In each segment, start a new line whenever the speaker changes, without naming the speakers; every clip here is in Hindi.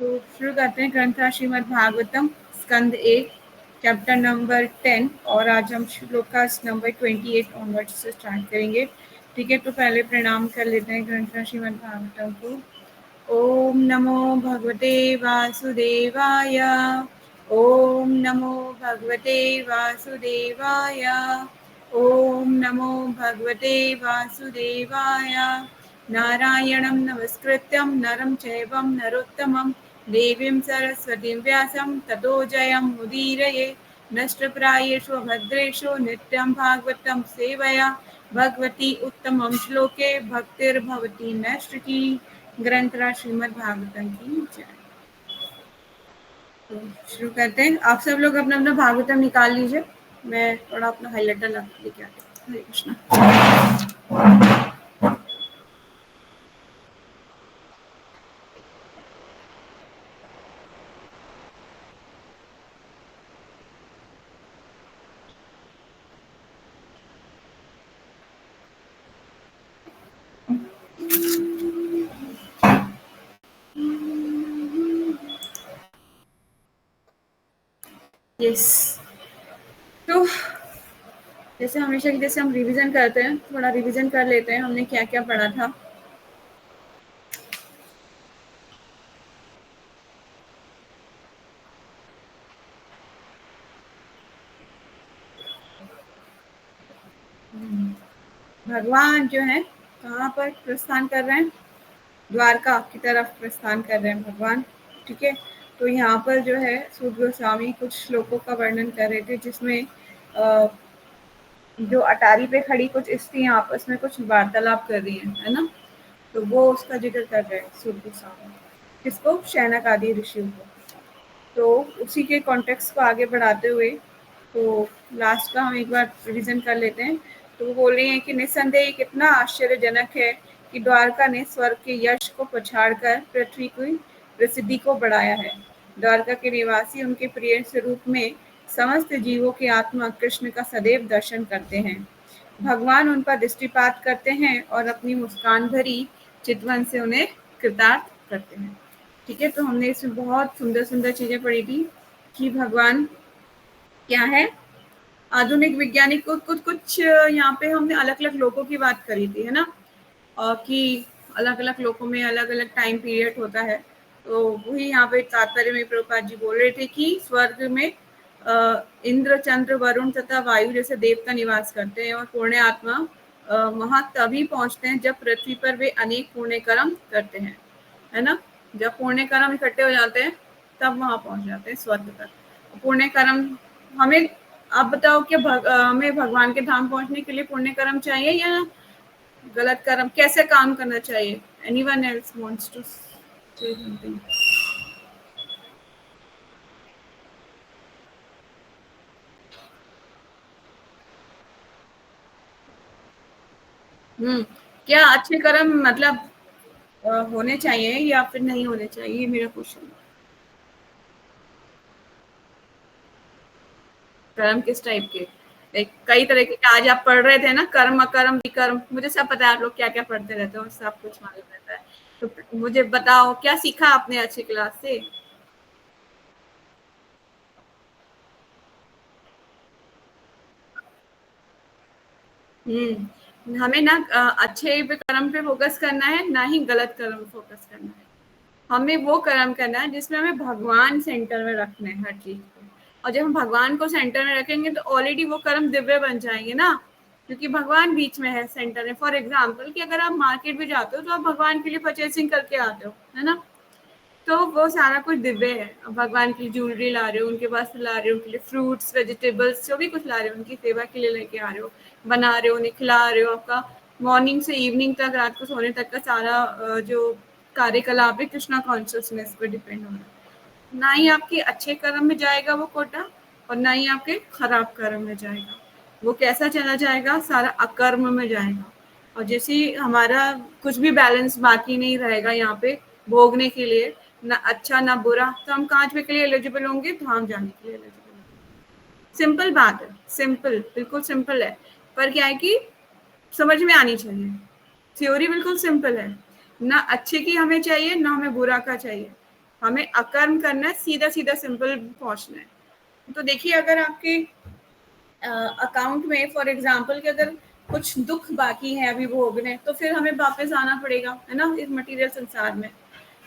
तो शुरू करते हैं ग्रंथ श्रीमद् भागवतम स्कंद 1 चैप्टर नंबर 10 और आज हम श्लोकास नंबर 28 ऑनवर्ड से स्टार्ट करेंगे। ठीक है, तो पहले प्रणाम कर लेते हैं ग्रंथ श्रीमद् भागवतम को। ओम नमो भगवते वासुदेवाय। ओम नमो भगवते वासुदेवाय। ओम नमो भगवते वासुदेवाय। नारायणं नमस्कृत्यं नरं चैव नरोत्तमं देवीं सरस्वतीं व्यासं ततो जयं मुदीरये। नष्टप्रायेषु भद्रेषु नित्यं भागवतं सेवया भगवती उत्तमं श्लोके भक्तिर्भवती नैष्ठिकी। ग्रंथराज श्रीमद् भागवतम की जय। तो शुरू करते हैं। आप सब लोग अपना अपना भागवतम निकाल लीजिए, मैं थोड़ा अपना हाईलाइटर लेके आती हूँ। हरे कृष्णा। यस, तो जैसे हमेशा की जैसे हम रिवीजन करते हैं, थोड़ा रिवीजन कर लेते हैं हमने क्या क्या पढ़ा था। भगवान जो है कहाँ पर प्रस्थान कर रहे हैं? द्वारका की तरफ प्रस्थान कर रहे हैं भगवान। ठीक है, तो यहाँ पर जो है सूत गोस्वामी कुछ श्लोकों का वर्णन कर रहे थे, जिसमें जो अटारी पे खड़ी कुछ स्त्रियां आपस में कुछ वार्तालाप कर रही है ना, तो वो उसका जिक्र कर रहे हैं सूत गोस्वामी। किसको? शौनक आदि ऋषियों को। तो उसी के कॉन्टेक्स्ट को आगे बढ़ाते हुए तो लास्ट का हम एक बार रिवीजन कर लेते हैं। तो वो बोल रही हैं कि निस्संदेह कितना आश्चर्यजनक है कि द्वारका ने स्वर्ग के यश को पछाड़कर पृथ्वी की प्रसिद्धि को बढ़ाया है। द्वारका के निवासी उनके प्रिय स्वरूप में समस्त जीवों की आत्मा कृष्ण का सदैव दर्शन करते हैं। भगवान उन पर दृष्टिपात करते हैं और अपनी मुस्कान भरी चितवन से उन्हें कृतार्थ करते हैं। ठीक है, तो हमने इसमें बहुत सुंदर सुंदर चीजें पढ़ी थी कि भगवान क्या है। आधुनिक वैज्ञानिक को कुछ कुछ यहाँ पे हमने अलग अलग लोगों की बात करी थी, है ना, और कि अलग अलग लोगों में अलग अलग टाइम पीरियड होता है। तो वही यहाँ पे तात्पर्य में प्रभुपाद जी बोल रहे थे कि स्वर्ग में इंद्र, चंद्र, वरुण तथा वायु जैसे देवता निवास करते हैं और पुण्य आत्मा वहां तभी पहुंचते हैं जब पृथ्वी पर वे अनेक पुण्य कर्म करते हैं, है ना। जब पुण्य कर्म इकट्ठे हो जाते हैं तब वहां पहुंच जाते हैं स्वर्ग तक। पुण्य कर्म हमें, आप बताओ कि हमें भगवान के धाम पहुंचने के लिए पुण्य कर्म चाहिए या गलत कर्म? कैसे काम करना चाहिए? Anyone else wants to say something? क्या अच्छे कर्म मतलब होने चाहिए या फिर नहीं होने चाहिए, ये मेरा क्वेश्चन है। कर्म किस टाइप के? कई तरह के आज आप पढ़ रहे थे ना, कर्म अकर्म विकर्म, मुझे सब पता है, आप लोग क्या क्या पढ़ते रहते हो, सब कुछ मालूम रहता है। तो मुझे बताओ क्या सीखा आपने अच्छी क्लास से? हमें ना अच्छे कर्म पे फोकस करना है, ना ही गलत कर्म पे फोकस करना है। हमें वो कर्म करना है जिसमें हमें भगवान सेंटर में रखना है हर चीज को। और जब हम भगवान को सेंटर में रखेंगे तो ऑलरेडी वो कर्म दिव्य बन जाएंगे ना, क्योंकि भगवान बीच में है, सेंटर में। फॉर एग्जाम्पल कि अगर आप मार्केट में जाते हो तो आप भगवान के लिए परचेसिंग करके आते हो, है ना, तो वो सारा कुछ दिव्य है। अब भगवान की ज्वेलरी ला रहे हो, उनके वस्त्र ला रहे हो, उनके लिए फ्रूट्स वेजिटेबल्स जो भी कुछ ला रहे हो, उनकी सेवा के लिए लेके आ रहे हो, बना रहे हो, उन्हें खिला रहे हो। आपका मॉर्निंग से इवनिंग तक, रात को सोने तक का सारा जो कार्यकलाप है कृष्णा कॉन्शियसनेस पे डिपेंड हो रहा है। ना ही आपके अच्छे कर्म में जाएगा वो कोटा, और ना ही आपके खराब कर्म में जाएगा। वो कैसा चला जाएगा? सारा अकर्म में जाएगा। और जैसे ही हमारा कुछ भी बैलेंस बाकी नहीं रहेगा यहाँ पे भोगने के लिए, ना अच्छा ना बुरा, तो हम कहाँ पे के लिए एलिजिबल होंगे? धाम जाने के लिए एलिजिबल होंगे। सिंपल बात है, सिंपल, बिल्कुल सिंपल है। पर क्या है कि समझ में आनी चाहिए। थ्योरी बिल्कुल सिंपल है, ना अच्छे की हमें चाहिए, ना हमें बुरा का चाहिए, हमें अकर्म करना है, सीधा सीधा सिंपल पहुंचना है। तो देखिए अगर आपके अकाउंट में फॉर एग्जाम्पल कि अगर कुछ दुख बाकी है अभी भोगने, तो फिर हमें वापस आना पड़ेगा, है ना, इस मटेरियल संसार में।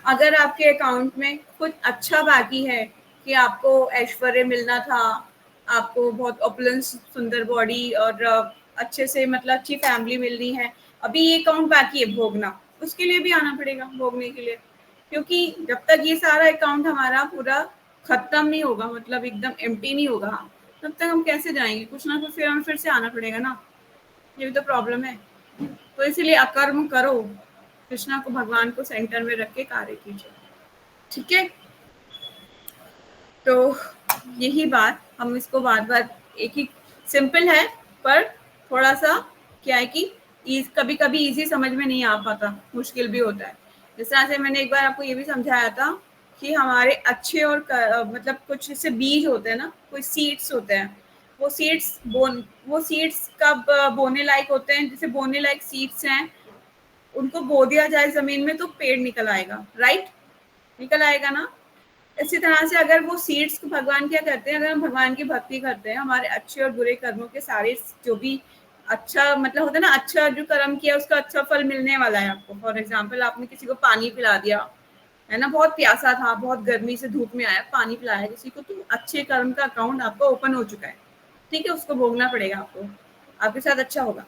अगर आपके अकाउंट में कुछ अच्छा बाकी है कि आपको ऐश्वर्य मिलना था, आपको बहुत ऑपुलेंस, सुंदर बॉडी और अच्छे से मतलब अच्छी फैमिली मिलनी है, अभी ये अकाउंट बाकी है भोगना, उसके लिए भी आना पड़ेगा भोगने के लिए। क्योंकि जब तक ये सारा अकाउंट हमारा पूरा खत्म नहीं होगा, मतलब एकदम एम्प्टी नहीं होगा, तब तक हम कैसे जाएंगे, कुछ ना कुछ फिर हमें फिर से आना पड़ेगा ना। ये भी तो प्रॉब्लम है। तो इसीलिए अकर्म करो, कृष्णा को, भगवान को सेंटर में रख के कार्य कीजिए। ठीक है, तो यही बात, हम इसको बार बार, एक ही सिंपल है, पर थोड़ा सा क्या है कि कभी कभी इजी समझ में नहीं आ पाता, मुश्किल भी होता है। जिस तरह से मैंने एक बार आपको ये भी समझाया था कि हमारे अच्छे और मतलब कुछ ऐसे बीज होते हैं ना, कोई सीड्स होते हैं, वो सीड्स कब बोने लायक होते हैं, जैसे बोने लायक सीड्स हैं, उनको बो दिया जाए जमीन में तो पेड़ निकल आएगा, राइट, निकल आएगा ना। इसी तरह से अगर वो सीड्स को भगवान क्या करते हैं, अगर हम भगवान की भक्ति करते हैं, हमारे अच्छे और बुरे कर्मों के सारे जो भी अच्छा मतलब होता है ना, अच्छा जो कर्म किया उसका अच्छा फल मिलने वाला है आपको। फॉर एग्जाम्पल आपने किसी को पानी पिला दिया, है ना, बहुत प्यासा था, बहुत गर्मी से धूप में आया, पानी पिलाया किसी को, तो अच्छे कर्म का अकाउंट आपका ओपन हो चुका है। ठीक है, उसको भोगना पड़ेगा आपको, आपके साथ अच्छा होगा।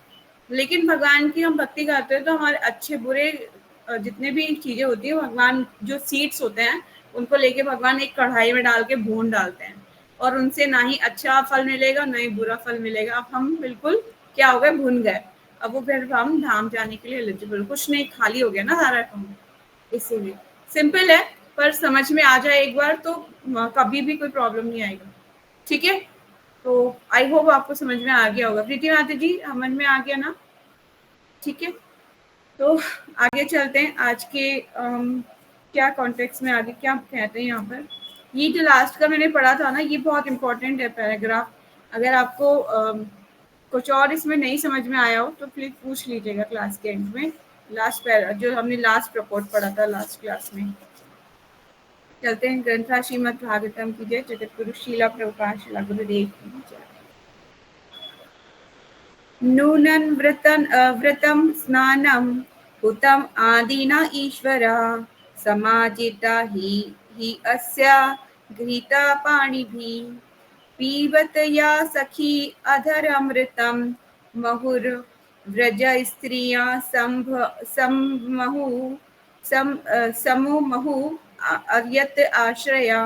लेकिन भगवान की हम भक्ति करते हैं तो हमारे अच्छे बुरे जितने भी चीजें होती है, भगवान जो सीड्स होते हैं उनको लेके भगवान एक कढ़ाई में डाल के भून डालते हैं, और उनसे ना ही अच्छा फल मिलेगा ना ही बुरा फल मिलेगा। अब हम बिल्कुल क्या हो गए, भून गए। अब वो फिर हम धाम जाने के लिए एलिजिबल, कुछ नहीं, खाली हो गया ना सारा अकाउंट। इसीलिए सिंपल है, पर समझ में आ जाए एक बार तो कभी भी कोई प्रॉब्लम नहीं आएगा। ठीक है, तो आई होप आपको समझ में आ गया होगा। प्रीति माता जी, समझ में आ गया ना? ठीक है, तो आगे चलते हैं आज के क्या कॉन्टेक्स्ट में, आगे क्या कहते हैं यहाँ पर। ये जो लास्ट का मैंने पढ़ा था ना, ये बहुत इंपॉर्टेंट है पैराग्राफ। अगर आपको कुछ और इसमें नहीं समझ में आया हो तो प्लीज पूछ लीजिएगा क्लास के एंड में। लास्ट पैरा जो हमने लास्ट प्रपोर्ट पढ़ा था लास्ट क्लास में। चलते हैं, ग्रंथा श्रीमद् भागवतम की जय, जगत गुरु शीला प्रभुपाद शिला गुरुदेव की जय। नूनं व्रतं स्नानं हुतम् आदिना ईश्वरा, समाजिता हि अस्य गृहीता पाणिभिः। पीबत या सखी अधरमृतं, मुहुर्व्रजस्त्रिया समूमुहुः अयत् आश्रया।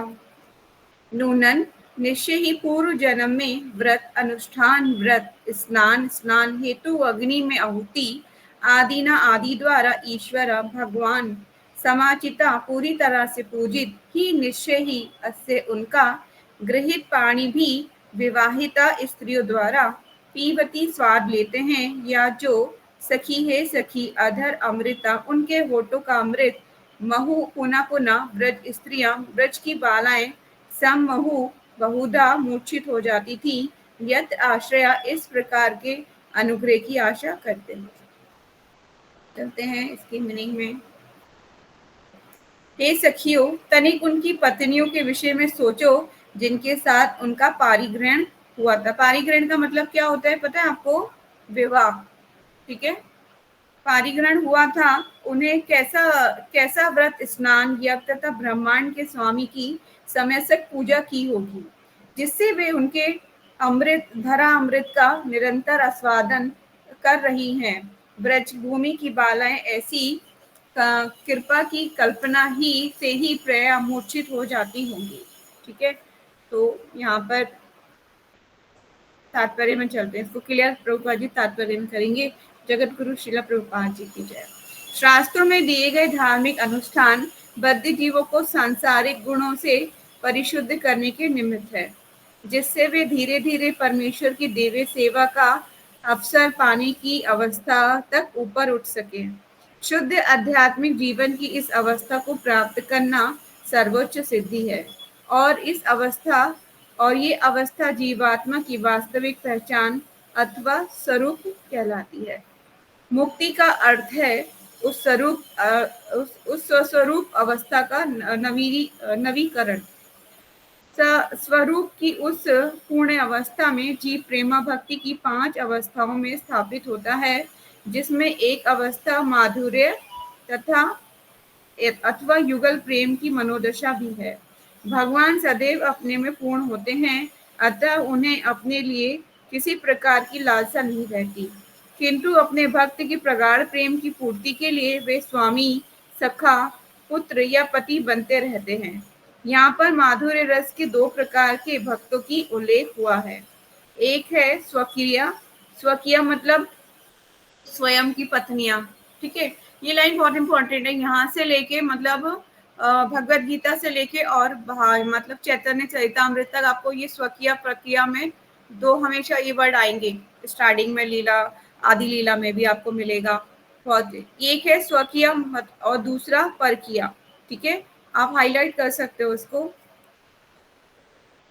नूनन निश्चय ही पूर्व जन्म में व्रत अनुष्ठान, व्रत स्नान, स्नान हेतु अग्नि में आहुति आदि न आदि द्वारा ईश्वर भगवान समाचिता पूरी तरह से पूजित ही निश्चय ही अस्य उनका गृहित पानी भी विवाहिता स्त्रियों द्वारा पीवती स्वाद लेते हैं, या जो सखी है सखी अधर अमृता उनके होठों का अमृत, महु पुनः पुनः व्रज स्त्रियां व्रज की बालाएं समहु बहुधा मूर्छित हो जाती थी, यत आश्रया इस प्रकार के अनुग्रह की आशा करते हैं। चलते हैं इसकी मीनिंग में। हे सखियों, तनिक उनकी पत्नियों के विषय में सोचो जिनके साथ उनका पारिग्रहण हुआ था। पारिग्रहण का मतलब क्या होता है पता है आपको? विवाह। ठीक है, पारिग्रहण हुआ था, उन्हें कैसा कैसा व्रत स्नान यज्ञ तथा ब्रह्मांड के स्वामी की समय से पूजा की होगी, जिससे वे उनके अमृत धरा अमृत का निरंतर आस्वादन कर रही हैं। ब्रज भूमि की बालाएं ऐसी कृपा की कल्पना ही से ही प्राय मूर्छित हो जाती होंगी। ठीक है, तो यहाँ पर तात्पर्य में चलते हैं, इसको क्लियर प्रभुपाद जी तात्पर्य में करेंगे। जगत गुरु शिला प्रभुपाद जी की जय। शास्त्रों में दिए गए धार्मिक अनुष्ठान बद्ध जीवों को सांसारिक गुणों से परिशुद्ध करने के निमित्त है, जिससे वे धीरे धीरे परमेश्वर की देवी सेवा का अवसर पाने की अवस्था तक ऊपर उठ सके। शुद्ध आध्यात्मिक जीवन की इस अवस्था को प्राप्त करना सर्वोच्च सिद्धि है, और ये अवस्था जीवात्मा की वास्तविक पहचान अथवा स्वरूप कहलाती है। मुक्ति का अर्थ है उस स्वस्वरूप अवस्था का नवीकरण। स्वरूप की उस पूर्ण अवस्था में जीव प्रेमा भक्ति की 5 अवस्थाओं में स्थापित होता है, जिसमें एक अवस्था माधुर्य तथा अथवा युगल प्रेम की मनोदशा भी है। भगवान सदैव अपने में पूर्ण होते हैं, अतः उन्हें अपने लिए किसी प्रकार की लालसा नहीं रहती, किंतु अपने भक्त की प्रगाढ़ प्रेम की पूर्ति के लिए वे स्वामी, सखा, पुत्र या पति बनते रहते हैं। यहाँ पर माधुर्य रस के 2 प्रकार के भक्तों की उल्लेख हुआ है। एक है स्वकीय। स्वकीय मतलब स्वयं की पत्नियां। ठीक है, ये लाइन बहुत इंपॉर्टेंट है। यहाँ से लेके मतलब भगवत गीता से लेके और मतलब चैतन्य चरितामृत तक आपको ये स्वकीय प्रक्रिया में 2 हमेशा ये वर्ड आएंगे। स्टार्टिंग में लीला, आदि लीला में भी आपको मिलेगा। बहुत एक है स्वकीय और दूसरा परकीय। ठीक है, आप हाईलाइट कर सकते हो उसको।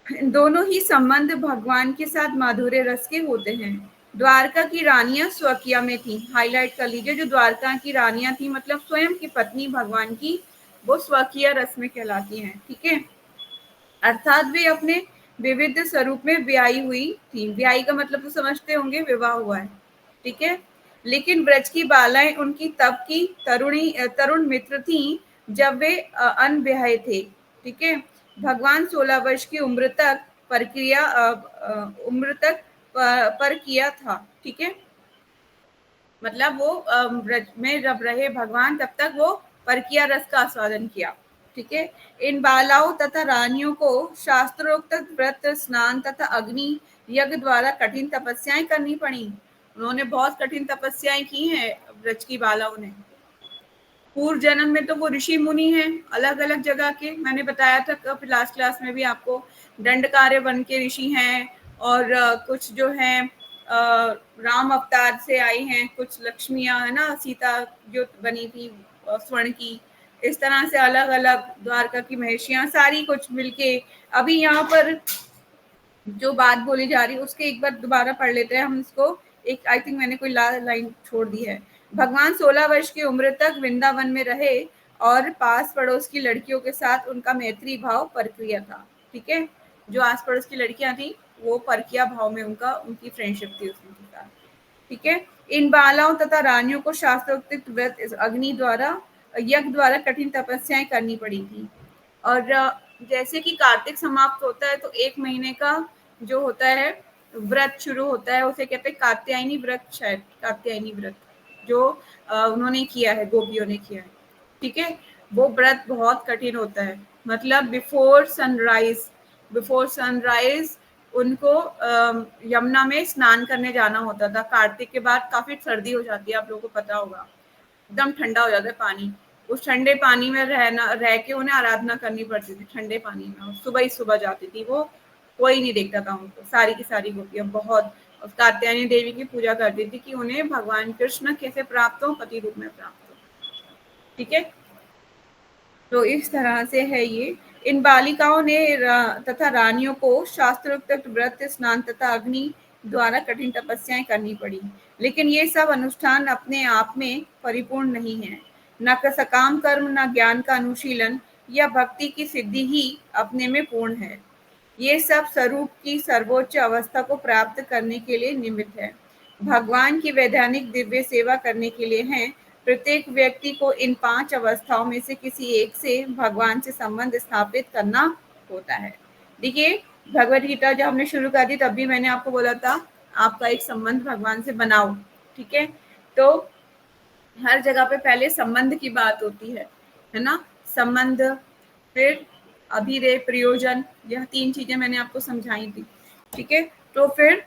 दोनों ही संबंध भगवान के साथ माधुर्य रस के होते हैं। द्वारका की रानियां स्वकीय में थी। हाईलाइट कर लीजिए, जो द्वारका की रानियां थी मतलब स्वयं की पत्नी भगवान की, वो स्वकीय रस में कहलाती हैं। ठीक है, अर्थात वे अपने विविध स्वरूप में ब्याही हुई थी। ब्याही का मतलब तो समझते होंगे, विवाह हुआ है। ठीक है, लेकिन ब्रज की बालाएं उनकी तब की तरुण मित्र थी जब वे अनब्याहे थे। ठीक है, भगवान 16 वर्ष की उम्र तक पर किया था। ठीक है, मतलब वो ब्रज में जब रहे भगवान तब तक वो परकिया रस का आस्वादन किया। ठीक है, इन बालाओं तथा रानियों को शास्त्रोक्त व्रत, स्नान तथा अग्नि यज्ञ द्वारा कठिन तपस्याएं करनी पड़ी। उन्होंने बहुत कठिन तपस्याएं की हैं ब्रज की बालाओं ने। पूर्व जन्म में तो वो ऋषि मुनि हैं, अलग अलग जगह के। मैंने बताया था लास्ट क्लास में भी आपको, दंडकार्य वन के ऋषि हैं, और कुछ जो हैं राम अवतार से आई हैं, कुछ लक्ष्मियां है ना, सीता जो बनी थी स्वर्ण की। इस तरह से अलग अलग द्वारका की महिषियां सारी कुछ मिलके। अभी यहाँ पर जो बात बोली जा रही है उसके एक बार दोबारा पढ़ लेते हैं हम इसको। एक आई थिंक मैंने कोई लाइन छोड़ दी है। भगवान 16 वर्ष की उम्र तक वृंदावन में रहे और पास पड़ोस की लड़कियों के साथ उनका मैत्री भाव परक्रिया था। ठीक है, जो आस पड़ोस की लड़कियां थी वो परकिया भाव में उनकी फ्रेंडशिप थी उसके साथ। ठीक है, इन बालाओं तथा रानियों को शास्त्रोक्त व्रत, अग्नि द्वारा, यज्ञ द्वारा कठिन तपस्याएं करनी पड़ी थी। और जैसे कि कार्तिक समाप्त होता है तो 1 महीने का जो होता है व्रत शुरू होता है, उसे कहते हैं कात्यायनी व्रत। शायद कात्यायनी व्रत जो उन्होंने किया है, गोपियों ने किया है। ठीक है, वो व्रत बहुत कठिन होता है। मतलब बिफोर सनराइज उनको यमुना में स्नान करने जाना होता था। कार्तिक के बाद काफी सर्दी हो जाती है, आप लोगों को पता होगा, एकदम ठंडा हो जाता है पानी। उस ठंडे पानी में रह के उन्हें आराधना करनी पड़ती थी ठंडे पानी में। और सुबह ही सुबह जाती थी वो, कोई नहीं देखता था उनको। सारी की सारी गोपियां बहुत कात्यायनी देवी की पूजा करती थी कि उन्हें भगवान कृष्ण कैसे प्राप्त हो, पति रूप में प्राप्त हो। ठीक है, तो इस तरह से है ये। इन बालिकाओं ने तथा रानियों को शास्त्रोक्त व्रत, स्नान तथा अग्नि द्वारा कठिन तपस्याएं करनी पड़ी। लेकिन ये सब अनुष्ठान अपने आप में परिपूर्ण नहीं है। न सकाम कर्म, न ज्ञान का अनुशीलन या भक्ति की सिद्धि ही अपने में पूर्ण है। ये सब स्वरूप की सर्वोच्च अवस्था को प्राप्त करने के लिए निमित्त है, भगवान की वैधानिक दिव्य सेवा करने के लिए हैं। प्रत्येक व्यक्ति को इन 5 अवस्थाओं में से किसी एक से भगवान से संबंध स्थापित करना होता है। देखिए, भगवत गीता जब हमने शुरू कर दी तब भी मैंने आपको बोला था आपका एक संबंध भगवान से बनाओ। ठीक है, तो हर जगह पे पहले संबंध की बात होती है ना। संबंध, फिर अभिधेय, प्रयोजन, यह 3 चीजें मैंने आपको समझाई थी। ठीक है, तो फिर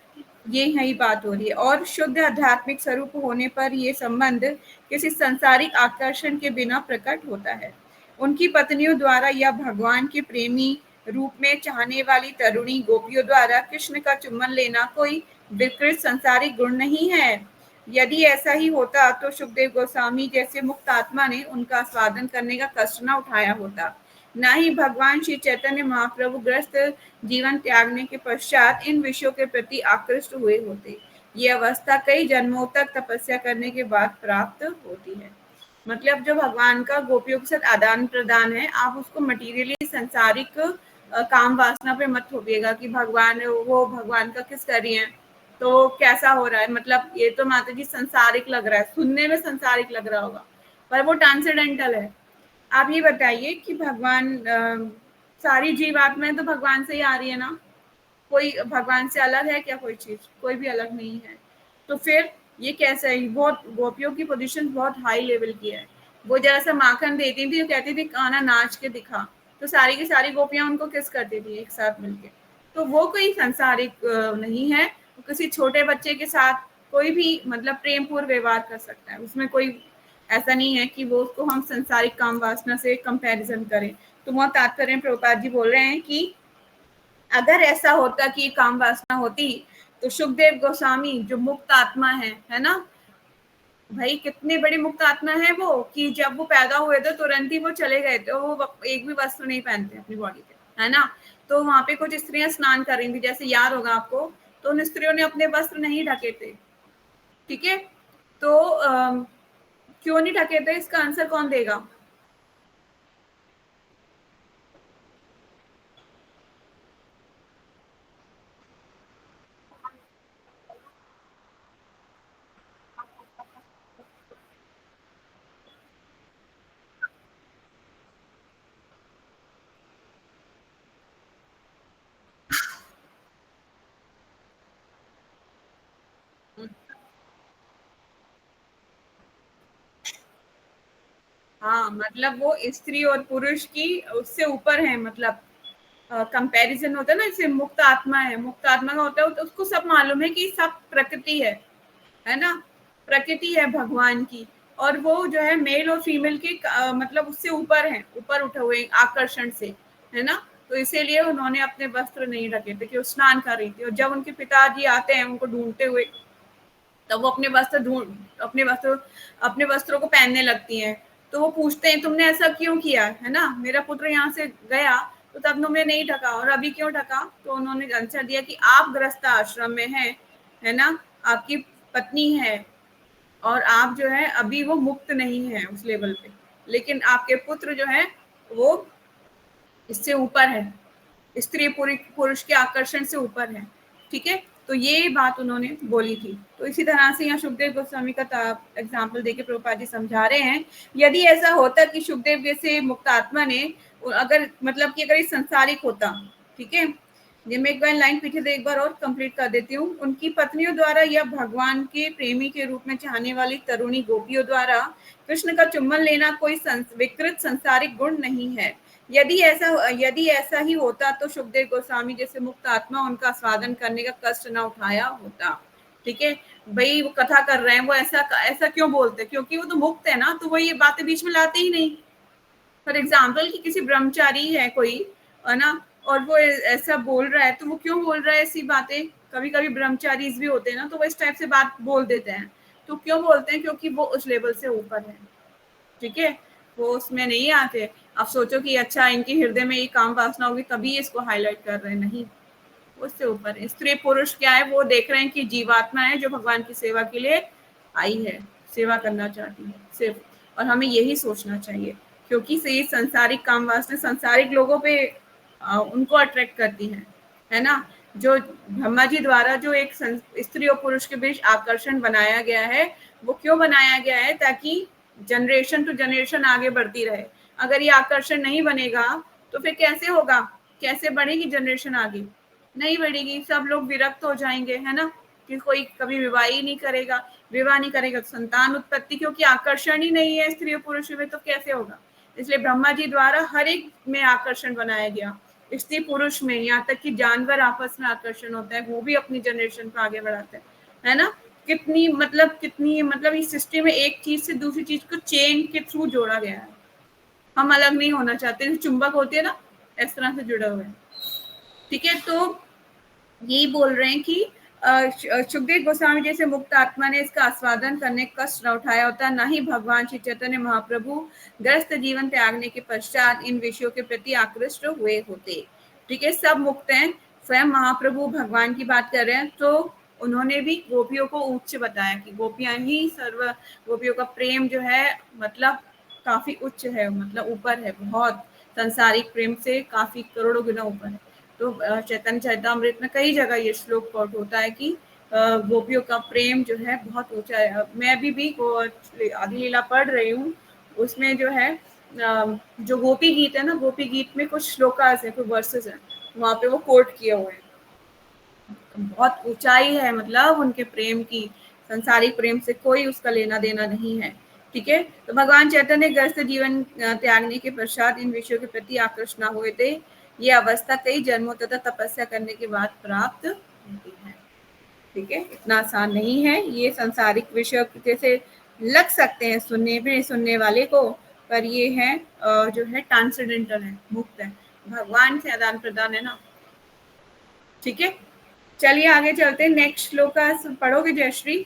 ये यही बात हो रही है। और शुद्ध आध्यात्मिक स्वरूप होने पर ये संबंध किसी सांसारिक आकर्षण के बिना प्रकट होता है। उनकी पत्नियों द्वारा या भगवान के प्रेमी रूप में चाहने वाली तरुणी गोपियों द्वारा कृष्ण का चुम्बन लेना कोई विकृत सांसारिक गुण नहीं है। यदि ऐसा ही होता तो सुखदेव गोस्वामी जैसे मुक्त आत्मा ने उनका स्वादन करने का कष्ट न उठाया होता, न ही भगवान श्री चैतन्य महाप्रभु ग्रस्त जीवन त्यागने के पश्चात इन विषयों के प्रति आकृष्ट हुए होते। ये अवस्था कई जन्मों तक तपस्या करने के बाद प्राप्त होती है। मतलब जो भगवान का गोपियों के साथ आदान प्रदान है, आप उसको मटेरियली संसारिक काम वासना पे मत थोपिएगा कि भगवान वो भगवान का किस कर रही है तो कैसा हो रहा है, मतलब ये तो माता जी संसारिक लग रहा है, सुनने में संसारिक लग रहा होगा पर वो ट्रांसेंडेंटल है। आप ये बताइए कि भगवान सारी जीवात्माएं तो भगवान से ही आ रही है ना, कोई भगवान से अलग है क्या? कोई चीज कोई भी अलग नहीं है। तो फिर ये कैसा है? बहुत गोपियों की पोजीशन बहुत हाई लेवल की है। वो जरा सा माखन देती थी, वो कहती थी काना नाच के दिखा, तो सारी की सारी गोपियां उनको किस करती थी एक साथ मिलके। तो वो कोई सांसारिक नहीं है। किसी छोटे बच्चे के साथ कोई भी मतलब प्रेम पूर्ण व्यवहार कर सकता है, उसमें कोई ऐसा नहीं है कि वो उसको हम संसारिक काम वासना से कंपैरिजन करें। तो बहुत तात्पर्य प्रभुपाद जी बोल रहे हैं कि अगर ऐसा होता कि काम वासना होती तो सुखदेव गोस्वामी जो मुक्त आत्मा है ना, भाई कितने बड़े मुक्त आत्मा है वो, कि जब वो पैदा हुए थे तुरंत ही वो चले गए थे, वो एक भी वस्त्र नहीं पहनते अपनी बॉडी पे, है ना। तो वहां पे कुछ स्त्रियां स्नान कर रही थी, जैसे याद होगा आपको, तो उन स्त्रियों ने अपने वस्त्र नहीं ढके थे। ठीक है, तो क्यों नहीं ढके थे, इसका आंसर कौन देगा? हाँ, मतलब वो स्त्री और पुरुष की उससे ऊपर है, मतलब कंपैरिजन होता है ना, जैसे मुक्त आत्मा है, मुक्त आत्मा का होता है तो उसको सब मालूम है कि सब प्रकृति है ना, प्रकृति है भगवान की। और वो जो है मेल और फीमेल के मतलब उससे ऊपर है, ऊपर उठे हुए आकर्षण से, है ना। तो इसीलिए उन्होंने अपने वस्त्र नहीं रखे थे कि वो स्नान कर रही थी, और जब उनके पिताजी आते हैं उनको ढूंढते हुए, तब वो अपने वस्त्रों को पहनने लगती हैं। तो वो पूछते हैं तुमने ऐसा क्यों किया, है ना, मेरा पुत्र यहाँ से गया तो तब तुमने नहीं ढका और अभी क्यों ढका? तो उन्होंने आंसर दिया कि आप गृहस्थ आश्रम में हैं, है ना, आपकी पत्नी है और आप जो है अभी वो मुक्त नहीं है उस लेवल पे, लेकिन आपके पुत्र जो है वो इससे ऊपर है, स्त्री पुरुष के आकर्षण से ऊपर है। ठीक है, तो ये बात उन्होंने बोली थी। तो इसी तरह से यहाँ सुखदेव गोस्वामी का एग्जाम्पल देके प्रभुपाद जी समझा रहे हैं, यदि ऐसा होता कि सुखदेव जैसे मुक्त आत्मा ने अगर मतलब कि अगर ये संसारिक होता, ठीक है, ये मैं एक बार लाइन पीछे से एक बार और कंप्लीट कर देती हूँ। उनकी पत्नियों द्वारा या भगवान के प्रेमी के रूप में चाहने वाली तरुणी गोपियों द्वारा कृष्ण का चुम्बन लेना कोई विकृत संसारिक गुण नहीं है। यदि ऐसा ही होता तो सुखदेव गोस्वामी जैसे मुक्त आत्मा उनका स्वादन करने का कष्ट न उठाया होता। ठीक है, भाई वो कथा कर रहे हैं, वो ऐसा ऐसा क्यों बोलते, क्योंकि वो तो मुक्त है ना, तो वो ये बातें बीच में लाते ही नहीं। फॉर एग्जाम्पल कि किसी ब्रह्मचारी है कोई, है ना, और वो ऐसा बोल रहा है, तो वो क्यों बोल रहा है ऐसी बातें? कभी कभी ब्रह्मचारीज भी होते हैं ना, तो वो इस टाइप से बात बोल देते हैं। तो क्यों बोलते हैं? क्योंकि वो उस लेवल से ऊपर है। ठीक है, वो उसमें नहीं आते। आप सोचो कि अच्छा इनके हृदय में ये काम वासना होगी तभी ये इसको हाईलाइट कर रहे हैं, नहीं, उससे ऊपर है। स्त्री पुरुष क्या है, वो देख रहे हैं कि जीवात्मा है जो भगवान की सेवा के लिए आई है, सेवा करना चाहती है सिर्फ। और हमें यही सोचना चाहिए, क्योंकि से ये संसारिक काम वासना संसारिक लोगों पे उनको अट्रैक्ट करती है ना। जो ब्रह्मा जी द्वारा जो एक स्त्री और पुरुष के बीच आकर्षण बनाया गया है, वो क्यों बनाया गया है? ताकि जनरेशन टू जनरेशन आगे बढ़ती रहे। अगर ये आकर्षण नहीं बनेगा तो फिर कैसे होगा, कैसे बढ़ेगी जनरेशन आगे? नहीं बढ़ेगी, सब लोग विरक्त हो जाएंगे, है ना, कि कोई कभी विवाह ही नहीं करेगा। विवाह नहीं करेगा तो संतान उत्पत्ति, क्योंकि आकर्षण ही नहीं है स्त्री और पुरुष में, तो कैसे होगा? इसलिए ब्रह्मा जी द्वारा हर एक में आकर्षण बनाया गया, स्त्री पुरुष में, यहाँ तक कि जानवर आपस में आकर्षण होता है, वो भी अपनी जनरेशन को आगे बढ़ाते हैं, है ना। कितनी मतलब इस सृष्टि में एक चीज से दूसरी चीज को चेन के थ्रू जोड़ा गया है। हम अलग नहीं होना चाहते, चुंबक होती है ना, इस तरह से जुड़े हुए हैं। ठीक है, तो यही बोल रहे हैं कि सुखदेव गोस्वामी जैसे मुक्त आत्मा ने इसका आस्वादन करने का कष्ट न उठाया होता, ना ही भगवान श्री चैतन्य महाप्रभु ग्रस्त जीवन त्यागने के पश्चात इन विषयों के प्रति आकृष्ट हुए होते। ठीक है, सब मुक्त हैं, स्वयं महाप्रभु भगवान की बात कर रहे हैं, तो उन्होंने भी गोपियों को उच्च बताया कि गोपियां ही सर्व, गोपियों का प्रेम जो है मतलब काफी उच्च है, मतलब ऊपर है बहुत, संसारिक प्रेम से काफी करोड़ों गुना ऊपर है। तो चैतन्य चरितमृत में कई जगह ये श्लोक कोट होता है कि गोपियों का प्रेम जो है बहुत ऊंचा है। मैं अभी भी आदि लीला पढ़ रही हूँ, उसमें जो है जो गोपी गीत है ना, गोपी गीत में कुछ श्लोकास है, कुछ वर्सेस है, वहां पे वो कोट किए हुए हैं। बहुत ऊंचाई है मतलब उनके प्रेम की, संसारिक प्रेम से कोई उसका लेना देना नहीं है। ठीक है, तो भगवान चैतन्य गृहस्थ जीवन त्यागने के पश्चात इन विषयों के प्रति आकृष्ट न हुए थे। ये अवस्था कई जन्मों तथा तपस्या करने के बाद प्राप्त होती है। ठीक है, इतना आसान नहीं है ये, संसारिक विषय जैसे लग सकते हैं सुनने में, सुनने वाले को, पर ये है जो है ट्रांसेंडेंटल है, मुक्त है, भगवान से आदान प्रदान है ना। ठीक है, चलिए आगे चलते हैं। नेक्स्ट श्लोक का पढ़ोगे जयश्री?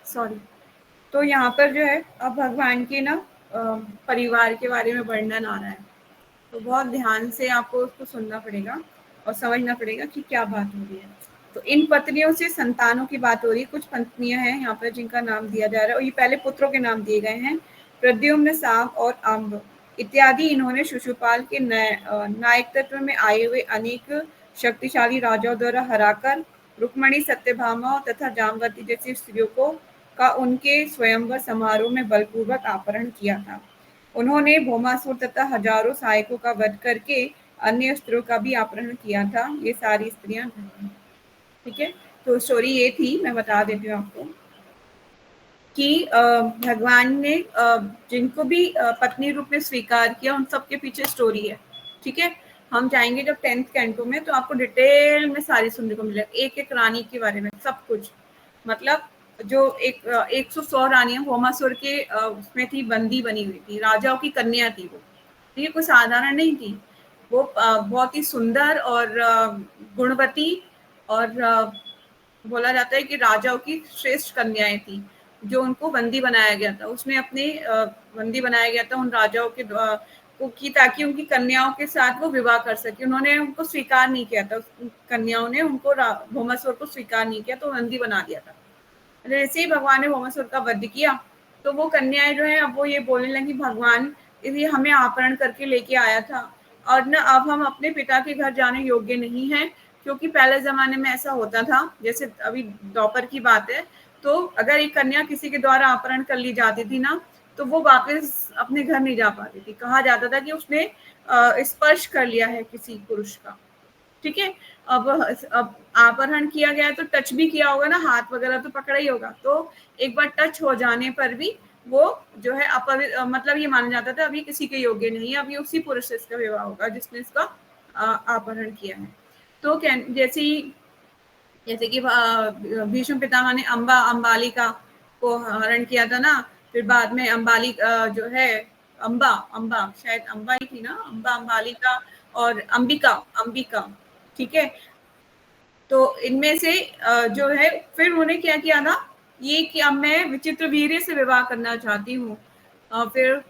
सॉरी। तो यहाँ पर जो है अब भगवान के ना परिवार के बारे में वर्णन आ रहा है, तो बहुत ध्यान से आपको उसको सुनना पड़ेगा और समझना पड़ेगा कि क्या बात हो रही है। तो इन पत्नियों से संतानों की बात हो रही है। कुछ पत्नियां हैं यहाँ पर जिनका नाम दिया जा रहा है और ये पहले पुत्रों के नाम दिए गए हैं, प्रद्युम्न, साम और अम्ब इत्यादि। इन्होंने शिशुपाल के नायकत्व में आए हुए अनेक शक्तिशाली राजाओं द्वारा हराकर रुक्मणी, सत्यभामा तथा जामवती जैसी स्त्रियों को का उनके स्वयंवर समारोह में बलपूर्वक अपहरण किया था। उन्होंने भौमासुर तथा हजारों सहायकों का वध करके अन्य स्त्रियों का भी अपहरण किया था। ये सारी स्त्रियां ठीक है। तो स्टोरी ये थी, मैं बता देती हूँ आपको कि भगवान ने जिनको भी पत्नी रूप में स्वीकार किया उन सबके पीछे स्टोरी है। ठीक है, हम जाएंगे जब 10th कैंटो में तो आपको डिटेल में सारी सुनने को मिलेगा, एक एक रानी के बारे में सब कुछ। मतलब जो 100 रानियां भौमासुर के उसमें थी, बंदी बनी हुई थी, राजाओं की कन्या थी वो। ये कोई साधारण नहीं थी, वो बहुत ही सुंदर और गुणवती और बोला जाता है कि राजाओं की श्रेष्ठ कन्याएं थी जो उनको बंदी बनाया गया था। उसमें अपने बंदी बनाया गया था उन राजाओं के को की, ताकि उनकी कन्याओं के साथ वो विवाह कर सके। उन्होंने उनको स्वीकार नहीं किया था, कन्याओं ने उनको भौमासुर को स्वीकार नहीं किया, तो बंदी बना दिया था। जैसे ही भगवान ने भौमासुर का वध किया तो वो कन्याएं जो है अब वो ये बोलने लगी, भगवान ये हमें अपहरण करके लेके आया था और ना अब हम अपने पिता के घर जाने योग्य नहीं है, क्योंकि पहले जमाने में ऐसा होता था, जैसे अभी द्वापर की बात है, तो अगर एक कन्या किसी के द्वारा अपहरण कर ली जाती थी ना, तो वो वापस अपने घर नहीं जा पाती थी। कहा जाता था कि उसने स्पर्श कर लिया है किसी पुरुष का। ठीक है, अब अपहरण किया गया है तो टच भी किया होगा ना, हाथ वगैरह तो पकड़ा ही होगा, तो एक बार टच हो जाने पर भी वो जो है मतलब ये माना जाता था अभी किसी के योग्य नहीं है, अभी उसी पुरुष से इसका विवाह होगा जिसने इसका अपहरण किया है। तो जैसे कि भीष्म पितामह ने अंबालिका को हरण किया था ना, फिर बाद में जो है अंबा अंबा शायद अंबा ही थी ना, अंबालिका और अंबिका अंबिका। ठीक है, तो इनमें से जो है फिर उन्होंने क्या किया था, ये कि अब मैं विचित्र वीर्य से विवाह करना चाहती हूँ। फिर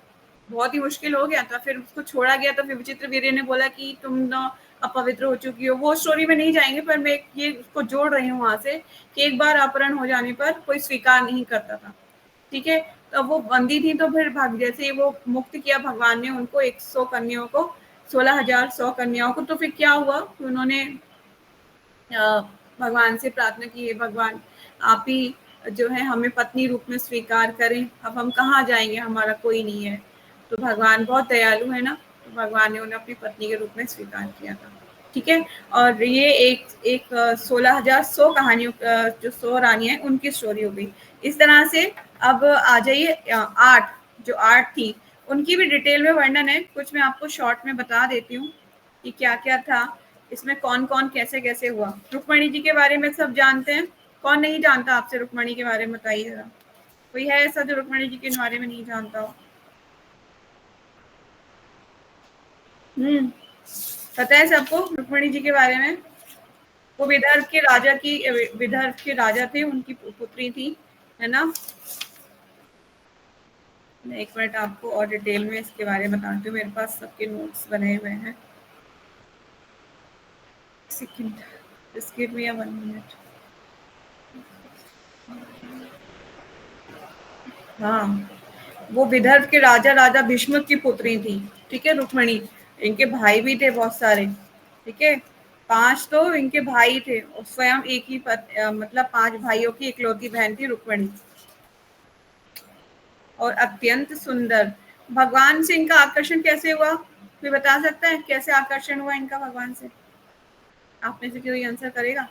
बहुत ही मुश्किल हो गया था, फिर उसको छोड़ा गया। तो फिर विचित्र वीर्य ने बोला कि तुम ना अपवित्र हो चुकी हो। वो स्टोरी में नहीं जाएंगे, पर मैं ये उसको जोड़ रही हूँ वहां से कि एक बार अपहरण हो जाने पर कोई स्वीकार नहीं करता था। ठीक है, तो वो बंदी थी, तो फिर जैसे वो मुक्त किया भगवान ने उनको 100 कन्याओं को, 16,100 कन्याओं को। तो फिर क्या हुआ, उन्होंने भगवान से प्रार्थना की है, भगवान आप ही जो है हमें पत्नी रूप में स्वीकार करें, अब हम कहाँ जाएंगे, हमारा कोई नहीं है। तो भगवान बहुत दयालु है ना, तो भगवान ने उन्हें अपनी पत्नी के रूप में स्वीकार किया था। ठीक है, और ये एक एक 16,100 कहानियों जो 100 रानियां हैं उनकी स्टोरी हो गई। इस तरह से अब आ जाइए 8, जो 8 थी उनकी भी डिटेल में वर्णन है। कुछ मैं आपको शॉर्ट में बता देती हूँ कि क्या क्या था इसमें, कौन कौन कैसे कैसे हुआ। रुक्मणी जी के बारे में सब जानते हैं, कौन नहीं जानता आपसे रुक्मणी के बारे में बताइए जरा। कोई है ऐसा जो रुक्मणी जी के बारे में नहीं जानता हो? पता है सबको रुक्मणी जी के बारे में? वो विदर्भ के राजा थे, उनकी पुत्री थी, है ना। मैं एक मिनट आपको और डिटेल में इसके बारे में बताती हूँ, मेरे पास सबके नोट्स बने हुए हैं। सेकंड, जस्ट गिव मी अ 1 मिनट। हाँ, वो विदर्भ के राजा भीष्मक की पुत्री थी। ठीक है, रुक्मणी। इनके भाई भी थे बहुत सारे। ठीक है, 5 तो इनके भाई थे और स्वयं एक ही मतलब 5 भाइयों की इकलौती बहन थी रुक्मणी, और अत्यंत सुंदर। भगवान से इनका आकर्षण कैसे हुआ, कोई बता सकता है कैसे आकर्षण हुआ इनका भगवान से? आप में से कोई आंसर करेगा?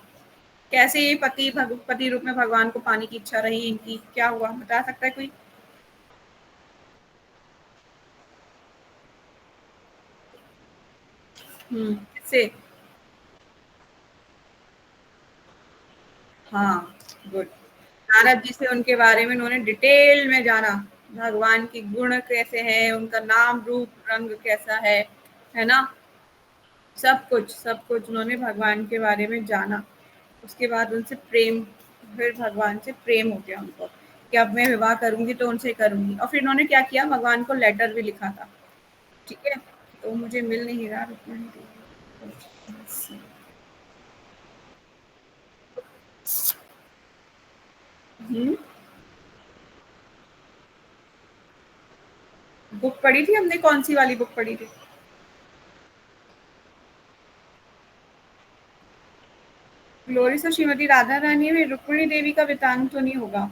कैसे ये पति रूप में भगवान को पाने की इच्छा रही इनकी, क्या हुआ बता सकता है कोई? से हाँ, गुड। नारद जी से उनके बारे में उन्होंने डिटेल में जाना, भगवान की गुण कैसे हैं, उनका नाम रूप रंग कैसा है ना। सब कुछ उन्होंने भगवान के बारे में जाना। उसके बाद उनसे प्रेम फिर भगवान से प्रेम हो गया उनको कि अब मैं विवाह करूंगी तो उनसे करूंगी। और फिर इन्होंने क्या किया, भगवान को लेटर भी लिखा था। ठीक है, तो मुझे मिल नहीं रहा, रुक्मिणी देवी। हम्म, बुक पढ़ी थी हमने, कौन सी वाली बुक पढ़ी थी? ग्लोरीज और श्रीमती राधा रानी में रुक्मिणी देवी का वृतांत तो नहीं होगा,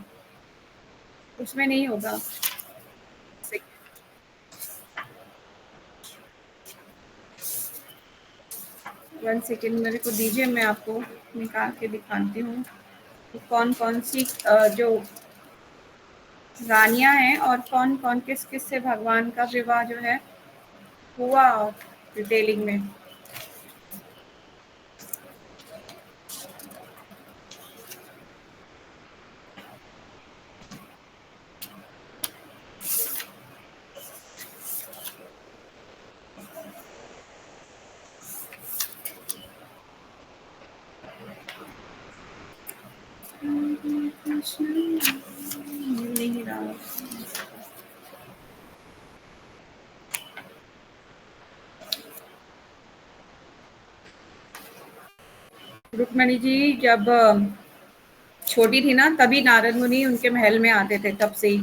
उसमें नहीं होगा। 1 सेकेंड मेरे को दीजिए, मैं आपको निकाल के दिखाती हूँ कौन कौन सी जो रानियां हैं और कौन कौन किस किस से भगवान का विवाह जो है हुआ डिटेलिंग में। नहीं रहा। रुक्मणी जी जब छोटी थी ना, तभी नारद मुनि उनके महल में आते थे, तब से ही।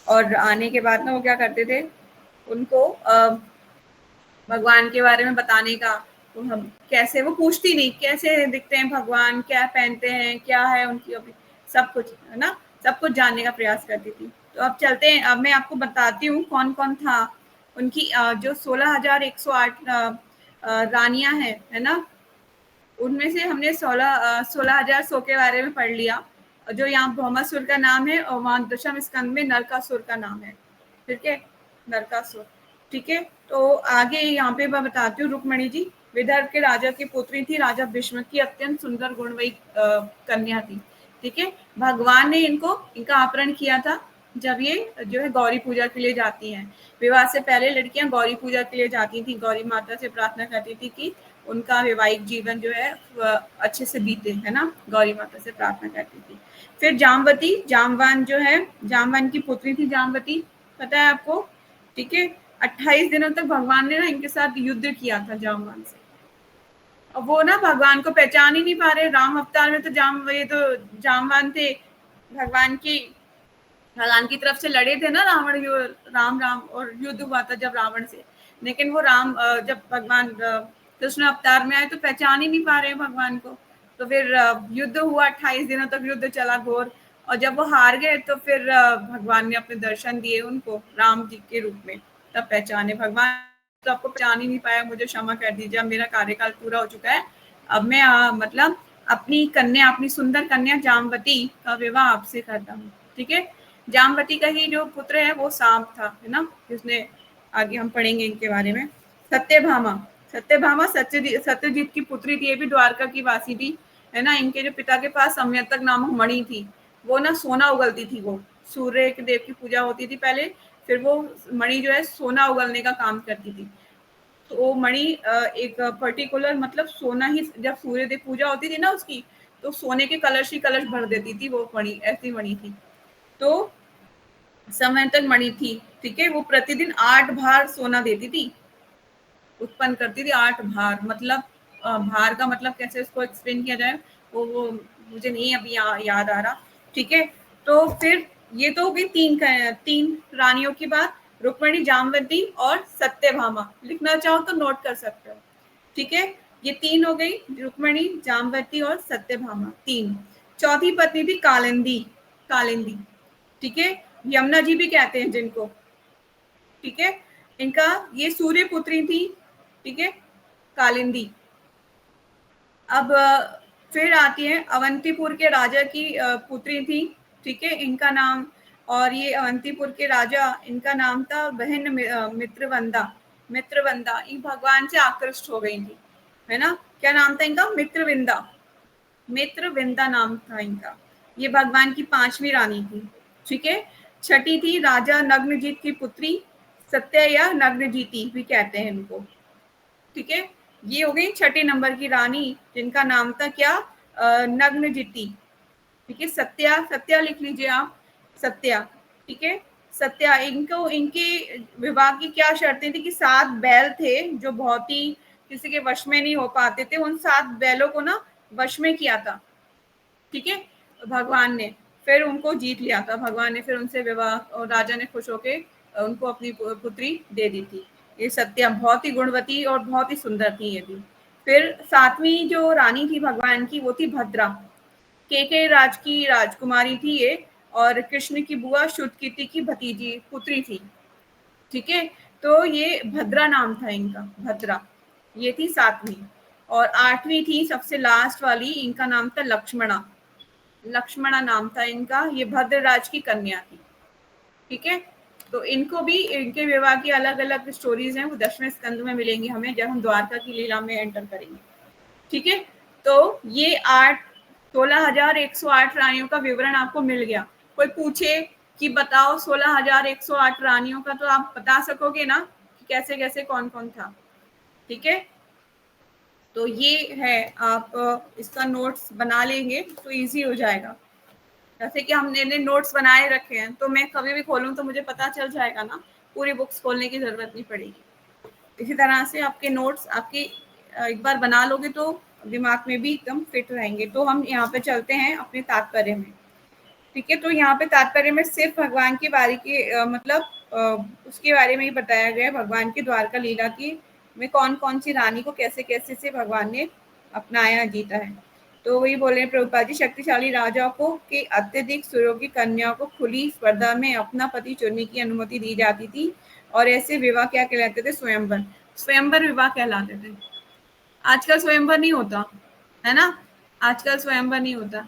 और आने के बाद ना वो क्या करते थे, उनको भगवान के बारे में बताने का, तो हम कैसे, वो पूछती नहीं कैसे दिखते हैं भगवान, क्या पहनते हैं, क्या है उनकी अभी, सब कुछ है ना, सब कुछ जानने का प्रयास करती थी। तो अब चलते हैं, अब मैं आपको बताती हूँ कौन कौन था उनकी जो 16,108 रानियां हैं, है ना। उनमें से हमने 16,000 के बारे में पढ़ लिया। जो यहाँ भौमासुर का नाम है, और वहाँ दशम स्कंद में नरकासुर का नाम है। ठीक है, नरकासुर। ठीक है, तो आगे यहाँ पे मैं बताती हूँ, रुक्मणी जी विदर्भ के राजा की पुत्री थी, राजा भीष्म की अत्यंत सुंदर गुणवती कन्या थी। ठीक है, भगवान ने इनका अपहरण किया था जब ये जो है गौरी पूजा के लिए जाती हैं। विवाह से पहले लड़कियां गौरी पूजा के लिए जाती थी, गौरी माता से प्रार्थना करती थी कि उनका वैवाहिक जीवन जो है अच्छे से बीते, है ना, गौरी माता से प्रार्थना करती थी। फिर जामवती, जामवान जो है, जामवान की पुत्री थी जामवती, पता है आपको। ठीक है, 28 दिनों तक भगवान ने ना इनके साथ युद्ध किया था जामवान से। और वो ना भगवान को पहचान ही नहीं पा रहे, राम अवतार में तो ये तो जामवान थे, भगवान की भगवान की तरफ से लड़े थे ना रावण, राम राम, और युद्ध हुआ था जब रावण से। लेकिन वो राम जब भगवान कृष्ण अवतार में आए तो पहचान ही नहीं पा रहे भगवान को। तो फिर युद्ध हुआ, 28 दिनों तक युद्ध चला घोर। और जब वो हार गए तो फिर भगवान ने अपने दर्शन दिए उनको राम जी के रूप में, तब पहचाने भगवान। तो आपको पहचान ही नहीं पाया, मुझे क्षमा कर दीजिए, अब मेरा कार्यकाल पूरा हो चुका है। अब मैं मतलब अपनी कन्या, अपनी सुंदर कन्या जामवती का विवाह आपसे करता हूँ। ठीक है, जामवती का ही जो पुत्र है वो सांब था, है ना, जिसने, आगे हम पढ़ेंगे इनके बारे में। सत्यभामा, सत्यभामा सत्यजीत की पुत्री थी, ये भी द्वारका की वासी थी, है ना। इनके जो पिता के पास संयतक नामक मणि थी, वो ना सोना उगलती थी, वो सूर्य के देव की पूजा होती थी पहले, फिर वो मणि जो है सोना उगलने का काम करती थी। तो वो मणि एक पर्टिकुलर, मतलब सोना ही, जब सूर्य देव पूजा होती थी ना उसकी, तो सोने के कलश ही कलश भर देती थी वो मणि, ऐसी मणि थी। तो समय तक मणि थी। ठीक है, वो प्रतिदिन 8 भार सोना देती थी, उत्पन्न करती थी 8 भार। मतलब भार का मतलब कैसे उसको एक्सप्लेन किया जाए, वो मुझे नहीं अभी याद आ रहा। ठीक है, तो फिर ये तो हो गई तीन रानियों की बात, रुक्मिणी, जामवती और सत्यभामा। लिखना चाहो तो नोट कर सकते हो। ठीक है, ये तीन हो गई, रुक्मिणी, जामवती और सत्यभामा, तीन। चौथी पत्नी थी कालिंदी, कालिंदी। ठीक है, यमुना जी भी कहते हैं जिनको। ठीक है, इनका ये सूर्य पुत्री थी। ठीक है, कालिंदी। अब फिर आती है अवंतीपुर के राजा की पुत्री थी। ठीक है, इनका नाम, और ये अवंतीपुर के राजा, इनका नाम था बहन मित्रवंदा। मित्रवंदा ये भगवान से आकृष्ट हो गई थी, है ना। क्या नाम था इनका? मित्रविंदा, मित्रविंदा नाम था इनका। ये भगवान की 5वीं रानी थी। ठीक है, छठी थी राजा नग्नजीत की पुत्री, सत्य या नग्नजीती भी कहते हैं इनको। ठीक है, ये हो गई छठे नंबर की रानी, जिनका नाम था क्या? नग्नजिती। ठीक है, सत्या, सत्या लिख लीजिए आप, सत्या, ठीक है। सत्या, इनको इनके विवाह की क्या शर्तें थी कि 7 बैल थे जो बहुत ही किसी के वश में नहीं हो पाते थे, उन 7 बैलों को ना वश में किया था, ठीक है, भगवान ने फिर उनको जीत लिया था, भगवान ने फिर उनसे विवाह, और राजा ने खुश होके उनको अपनी पुत्री दे दी थी। ये सत्या बहुत ही गुणवती और बहुत ही सुंदर थी ये भी। फिर 7वीं जो रानी थी भगवान की, वो थी भद्रा, केके राज की राजकुमारी थी ये, और कृष्ण की बुआ श्रुतकीर्ति की भतीजी पुत्री थी, ठीक है। तो ये भद्रा नाम था इनका, भद्रा, ये थी 7वीं। और 8वीं थी सबसे लास्ट वाली, इनका नाम था लक्ष्मणा, लक्ष्मणा नाम था इनका, ये भद्रराज की कन्या थी, ठीक है। तो इनको भी, इनके विवाह की अलग अलग स्टोरीज हैं, वो 10वें स्कंद में मिलेंगी हमें जब हम द्वारका की लीला में एंटर करेंगे, ठीक है। तो ये 16,108 रानियों का विवरण आपको मिल गया। कोई पूछे कि बताओ 16,108 रानियों का, तो आप बता सकोगे ना कि कैसे कैसे कौन कौन था, ठीक है। तो ये है, आप इसका नोट्स बना लेंगे तो इजी हो जाएगा। जैसे कि हमने नोट्स बनाए रखे हैं, तो मैं कभी भी खोलूं तो मुझे पता चल जाएगा ना, पूरी बुक्स खोलने की जरूरत नहीं पड़ेगी। इसी तरह से आपके नोट्स आपके एक बार बना लोगे तो दिमाग में भी एकदम फिट रहेंगे। तो हम यहाँ पे चलते हैं अपने तात्पर्य में, ठीक है। तो यहाँ पे तात्पर्य में सिर्फ भगवान के बारे के मतलब उसके बारे में ही बताया गया है, भगवान की द्वारका लीला की में कौन कौन सी रानी को कैसे कैसे से भगवान ने अपनाया, जीता है। तो वही बोल रहे हैं प्रभुपाद जी, शक्तिशाली राजाओं को के अत्यधिक सुयोग्य कन्याओं को खुली स्पर्धा में अपना पति चुनने की अनुमति दी जाती थी, और ऐसे विवाह क्या कहलाते थे, स्वयंवर, स्वयंवर विवाह कहलाते थे। आजकल स्वयंवर नहीं होता है ना, आजकल स्वयंवर नहीं होता,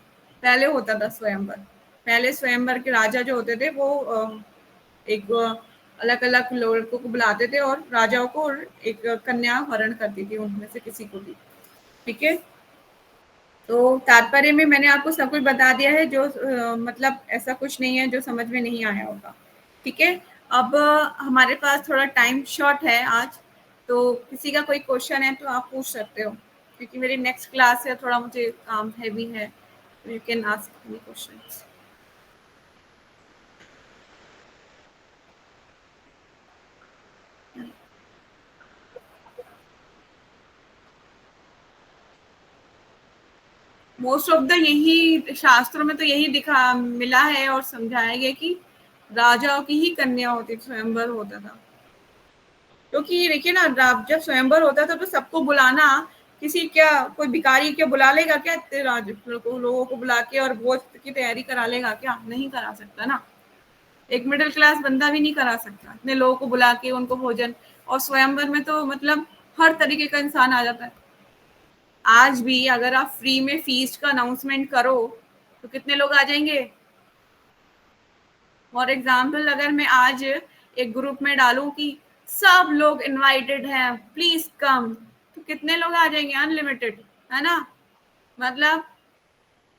पहले होता था स्वयंवर। पहले स्वयंवर के राजा जो होते थे वो एक अलग अलग लड़कों को बुलाते थे और राजाओं को एक कन्या हरण करती थी उनमें से किसी को भी, ठीक है। तो तात्पर्य में मैंने आपको सब कुछ बता दिया है, जो मतलब ऐसा कुछ नहीं है जो समझ में नहीं आया होगा, ठीक है। अब हमारे पास थोड़ा टाइम शॉर्ट है आज, तो किसी का कोई क्वेश्चन है तो आप पूछ सकते हो, क्योंकि मेरी नेक्स्ट क्लास है, थोड़ा मुझे काम हैवी है, you can ask any questions. Most of the यही शास्त्रों में तो यही दिखा मिला है और समझाया गया कि राजाओं की ही कन्या होती, स्वयंवर होता था। क्योंकि देखिए ना, जब स्वयंवर होता था तो सबको बुलाना, किसी क्या कोई भिखारी क्या बुला लेगा क्या, इतने लोगों को बुला के और भोज की तैयारी करा लेगा क्या, नहीं करा सकता ना। एक मिडिल क्लास बंदा भी नहीं करा सकता इतने लोगों को बुला के उनको भोजन। और स्वयंवर में तो मतलब हर तरीके का इंसान आ जाता है। आज भी अगर आप फ्री में फीस का अनाउंसमेंट करो तो कितने लोग आ जाएंगे। फॉर एग्जाम्पल अगर मैं आज एक ग्रुप में डालूं कि सब लोग इनवाइटेड हैं प्लीज कम, तो कितने लोग आ जाएंगे, अनलिमिटेड, है ना। मतलब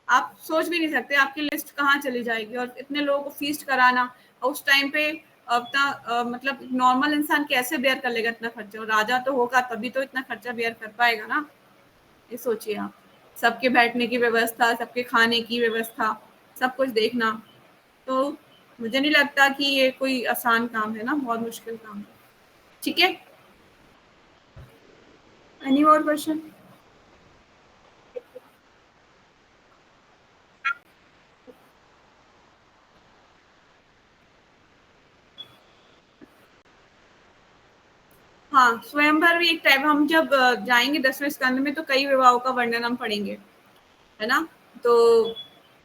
आप सोच भी नहीं सकते आपकी लिस्ट कहाँ चली जाएगी, और इतने लोगों को फीस्ट कराना उस टाइम पे अपना मतलब नॉर्मल इंसान कैसे बेयर कर लेगा इतना खर्चा, और राजा तो होगा तभी तो इतना खर्चा बेयर कर पाएगा ना। ये सोचिए आप, सबके बैठने की व्यवस्था, सबके खाने की व्यवस्था, सब कुछ देखना, तो मुझे नहीं लगता कि ये कोई आसान काम है ना, बहुत मुश्किल काम है, ठीक है। एनी और क्वेश्चन? हाँ, स्वयंवर भी एक टाइप, हम जब जाएंगे 10वें स्कंद में तो कई विवाहों का वर्णन हम पढ़ेंगे, है ना। तो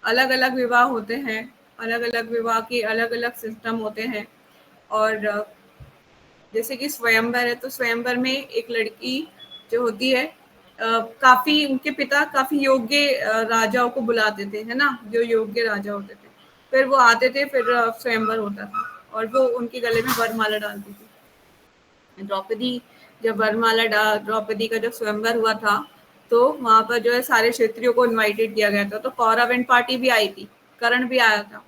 अलग अलग विवाह होते हैं, अलग अलग विवाह के अलग अलग सिस्टम होते हैं। और जैसे कि स्वयंवर है, तो स्वयंवर में एक लड़की जो होती है, काफी उनके पिता काफी योग्य राजाओं को बुलाते थे, है ना, जो योग्य राजा होते थे, फिर वो आते थे, फिर स्वयंवर होता था और वो उनके गले में वरमाला डालती थी। द्रौपदी, जब वरमाला द्रौपदी का जब स्वयंवर हुआ था, तो वहां पर जो है सारे क्षेत्रियों को इनवाइटेड किया गया था, तो कौरव पार्टी भी आई थी, कर्ण भी आया था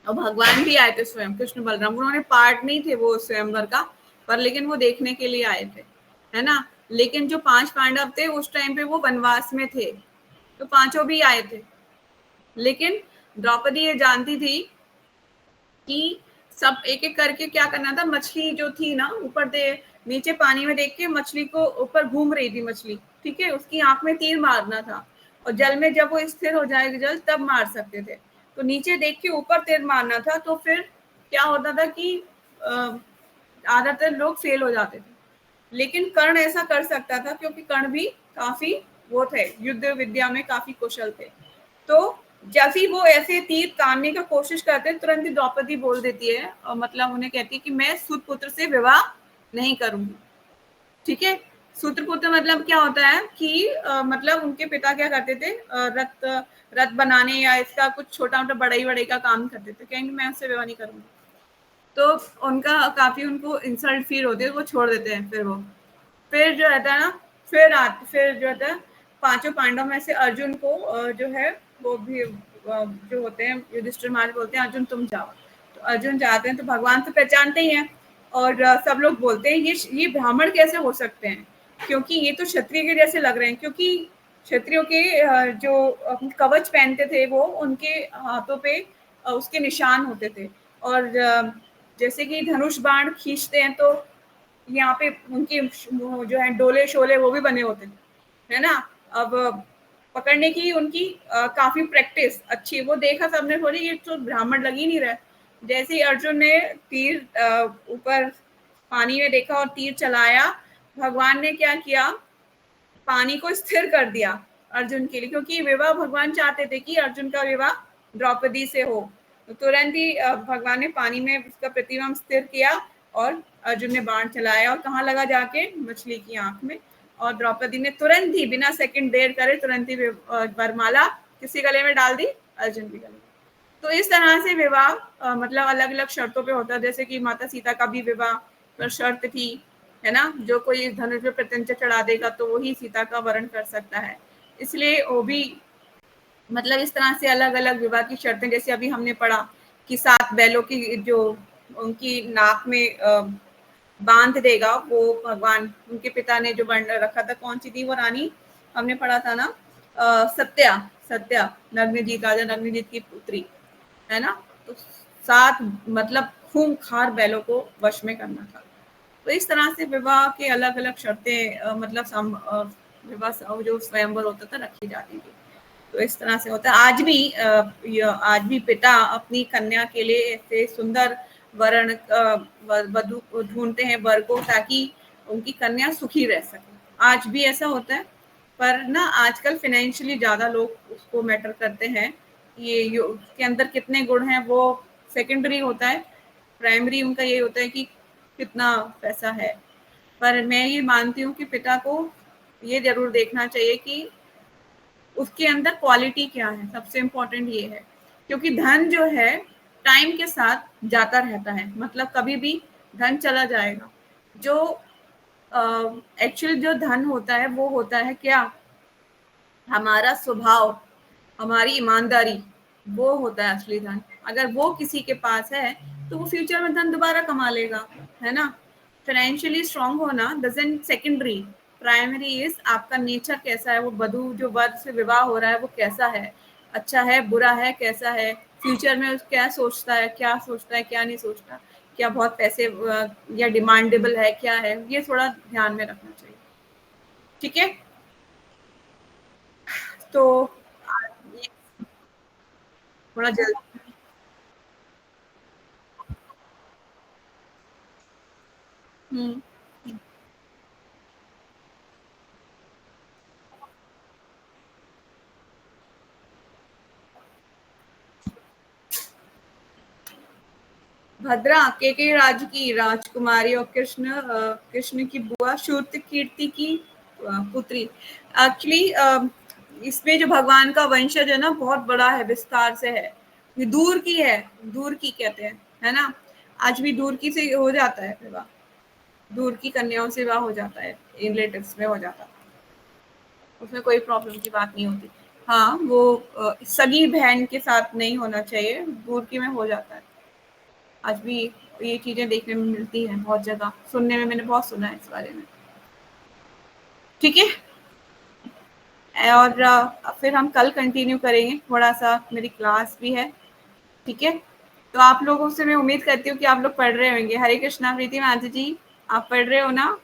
और भगवान भी आए थे, स्वयं कृष्ण बलराम, उन्होंने पार्ट नहीं थे वो स्वयंवर का, पर लेकिन वो देखने के लिए आए थे, है ना। लेकिन जो 5 पांडव थे उस टाइम पे वो वनवास में थे, तो पांचों भी आए थे, लेकिन द्रौपदी ये जानती थी कि सब एक एक करके क्या करना था। मछली जो थी ना ऊपर दे नीचे पानी में देख के मछली को ऊपर घूम रही थी मछली, ठीक है, उसकी आंख में तीर मारना था और जल में जब वो स्थिर हो जाएगी जल तब मार सकते थे। तो नीचे देख के ऊपर तीर मारना था। तो फिर क्या होता था कि ज्यादातर लोग फेल हो जाते थे, लेकिन कर्ण ऐसा कर सकता था क्योंकि कर्ण भी काफी वो थे, युद्ध विद्या में काफी कुशल थे। तो जब ही वो ऐसे तीर तानने का कोशिश करते हैं तुरंत ही द्रौपदी बोल देती है और मतलब उन्हें कहती है कि मैं सूतपुत्र से विवाह नहीं करूंगी, ठीक है। सूत्रपुत्र मतलब क्या होता है कि मतलब उनके पिता क्या करते थे, रथ रथ बनाने या इसका कुछ छोटा मोटा बढ़ई वढ़ई का काम करते थे, कहेंगे मैं उससे विवाह नहीं करूंगी। तो उनका काफी उनको इंसल्ट फील होती है, वो छोड़ देते हैं। फिर वो फिर जो रहता है ना, फिर जो रहता है पांचों पांडव में से अर्जुन को जो है वो भी जो होते हैं युधिष्ठिर महाराज बोलते हैं अर्जुन तुम जाओ। तो अर्जुन जाते हैं तो भगवान तो पहचानते ही हैं और सब लोग बोलते हैं ये ब्राह्मण कैसे हो सकते हैं, क्योंकि ये तो क्षत्रिय के जैसे लग रहे हैं। क्योंकि क्षत्रियों के जो कवच पहनते थे वो उनके हाथों पे उसके निशान होते थे और जैसे कि धनुष बाण खींचते हैं तो यहाँ पे उनके जो है डोले शोले वो भी बने होते हैं, है ना। अब पकड़ने की उनकी काफी प्रैक्टिस अच्छी, वो देखा सबने, थोड़ी ये तो ब्राह्मण लग ही नहीं रहा। जैसे ही अर्जुन ने तीर ऊपर पानी में देखा और तीर चलाया, भगवान ने क्या किया, पानी को स्थिर कर दिया अर्जुन के लिए, क्योंकि विवाह भगवान चाहते थे कि अर्जुन का विवाह द्रौपदी से हो। तो तुरंत ही भगवान ने पानी में उसका प्रतिबिंब स्थिर किया और अर्जुन ने बाण चलाया और कहाँ लगा, जाके मछली की आंख में। और द्रौपदी ने तुरंत ही बिना सेकंड देर करे तुरंत ही वरमाला किसी गले में डाल दी, अर्जुन के गले में। तो इस तरह से विवाह मतलब अलग अलग शर्तों पे होता है। जैसे कि माता सीता का भी विवाह पर शर्त थी, है ना, जो कोई धनुष पे प्रत्यंचा चढ़ा देगा तो वही सीता का वरण कर सकता है। इसलिए वो भी मतलब इस तरह से अलग अलग विवाह की शर्तें, जैसे अभी हमने पढ़ा कि 7 बैलों की जो उनकी नाक में बांध देगा वो भगवान, उनके पिता ने जो बन रखा था, कौन सी थी वो रानी, हमने पढ़ा था ना, सत्या, सत्या नग्नजीत, राजा नग्नजीत की पुत्री, है ना। तो 7 मतलब खूंखार बैलों को वश में करना था। तो इस तरह से विवाह के अलग अलग शर्तें मतलब विवाह जो स्वयंवर होता था रखी जाती थी। तो इस तरह से होता है। आज भी पिता अपनी कन्या के लिए ऐसे सुंदर वरण वधु ढूंढते हैं वर को, ताकि उनकी कन्या सुखी रह सके। आज भी ऐसा होता है, पर ना आजकल फाइनेंशियली ज्यादा लोग उसको मैटर करते हैं। ये उसके अंदर कितने गुण हैं वो सेकेंडरी होता है, प्राइमरी उनका ये होता है कि कितना पैसा है। पर मैं ये मानती हूँ कि पिता को ये जरूर देखना चाहिए कि उसके अंदर क्वालिटी क्या है, सबसे इम्पोर्टेंट ये है। क्योंकि धन जो है टाइम के साथ जाता रहता है, मतलब कभी भी धन चला जाएगा। जो एक्चुअल जो धन होता है वो होता है क्या, हमारा स्वभाव, हमारी ईमानदारी, वो होता है असली धन। अगर वो किसी के पास है तो वो फ्यूचर में धन दोबारा कमा लेगा, है ना। फाइनेंशियली स्ट्रांग होना डजंट सेकेंडरी, प्राइमरी इज आपका नेचर कैसा है, वो वधु जो वर से विवाह हो रहा है वो कैसा है, अच्छा है बुरा है कैसा है, फ्यूचर में क्या सोचता है, क्या सोचता है क्या नहीं सोचता, क्या बहुत पैसे या डिमांडेबल है क्या है, ये थोड़ा ध्यान में रखना चाहिए, ठीक है। तो ये थोड़ा जल्दी। हम्म। भद्रा केके राज की राजकुमारी और कृष्ण की बुआ श्रुत कीर्ति की पुत्री। एक्चुअली इसमें जो भगवान का वंशज है ना बहुत बड़ा है, विस्तार से है। ये दूर की है, दूर की कहते हैं, है ना। आज भी दूर की से हो जाता है विवाह, दूर की कन्याओं से विवाह हो जाता है, रिलेटिव्स में हो जाता है, उसमें कोई प्रॉब्लम की बात नहीं होती। हाँ वो सगी बहन के साथ नहीं होना चाहिए, दूर की में हो जाता है। आज भी ये चीजें देखने में मिलती हैं बहुत जगह, सुनने में मैंने बहुत सुना है इस बारे में, ठीक है। और फिर हम कल कंटिन्यू करेंगे, थोड़ा सा मेरी क्लास भी है, ठीक है। तो आप लोगों से मैं उम्मीद करती हूँ कि आप लोग पढ़ रहे होंगे। हरे कृष्णा प्रीति माता जी, आप पढ़ रहे हो ना?